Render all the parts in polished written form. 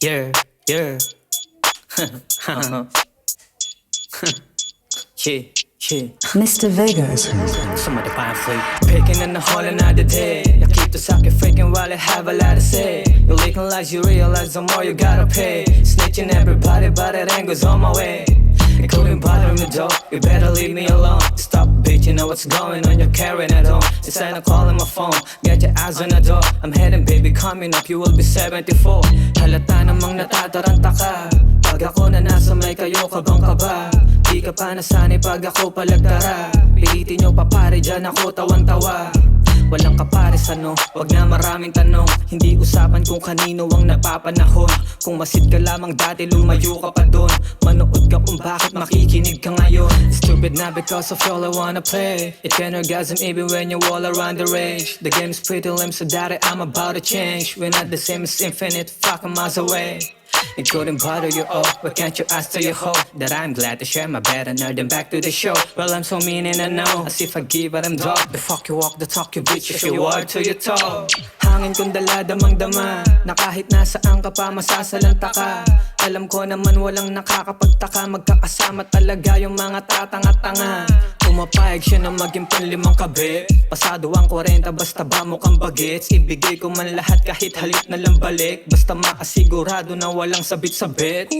Yeah, yeah. Yeah, yeah. Mr. Vegas. Somebody find free. Picking in the hole another day. You keep the socket freaking while I have a lot to say. You're leaking lies, you realize the more you gotta pay. Snitching everybody, but it ain't goes on my way. It couldn't bother me though, you better leave me alone. Stop bitch, you know what's going on, you're carrying it on. Instead of calling my phone, get your eyes on the door. I'm heading baby, coming up, you will be 74. Halata namang natataranta ka. Pag ako na nasa may kayo, kabang ka ba? Di ka pa nasanay pag ako palagtara. Pilitin nyo pa pare, dyan ako tawang-tawa. Walang kapares ano, wag na maraming tanong. Hindi usapan kung kanino ang napapanahon. Kung masid ka lamang dati, lumayo ka pa dun. Manood ka kung bakit makikinig ka ngayon. Stupid na because of all I wanna play. It can orgasm even when you're all around the range. The game's pretty lame so daddy, I'm about to change. We're not the same as infinite, fucking miles away. It couldn't bother you all, but can't you ask to your hoe that I'm glad to share my bed and nerd and back to the show. Well, I'm so mean and I know, as if I give a damn dog. The fuck you walk, the talk you bitch, if you are to your toe. Hangin kong dala, damang dama, na kahit nasaan ka pa masasalanta ka. Alam ko naman walang nakakapagtaka, magkakasama talaga yung mga tatanga-tanga. Pumapayag siya na maging panlimang kabe. Pasado ang 40 basta ba mukhang bagets. Ibigay ko man lahat kahit halit na lang balik. Basta makasigurado na walang sabit-sabit.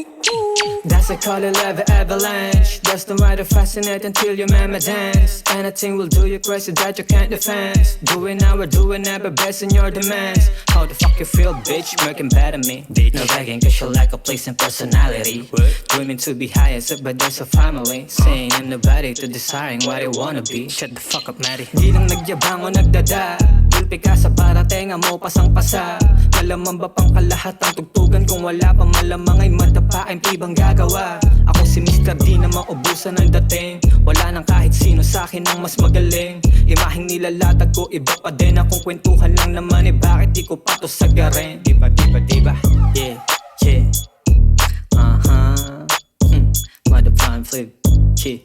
That's I call it love avalanche. That's the ride of fascinate until your mama dance. Anything will do you crazy that you can't defend. Doing now we're doing ever best in your demands. How the fuck you feel bitch, making bad at me. No begging cause you like a place and personality. Dreaming to be highest but there's a family. Saying I'm nobody to desiring what I wanna be. Shut the fuck up Maddie. Di lang nagyabang o nagdada. Gulpi ka sa baratenga mo pasang-pasa. Malamang ba pang kalahat ang tugtugan. Kung wala pa malamang ay madapa ang ibang gagawa. Ako si Mr. D na maubusan ng dating. Wala nang kahit sino sa'kin ang mas magaling. Imaheng nilalatag ko iba pa din. Akong kwentuhan lang naman eh bakit di ko pa to sagarin. Diba, diba, diba? Yeah, yeah. Mother prime flip, yeah.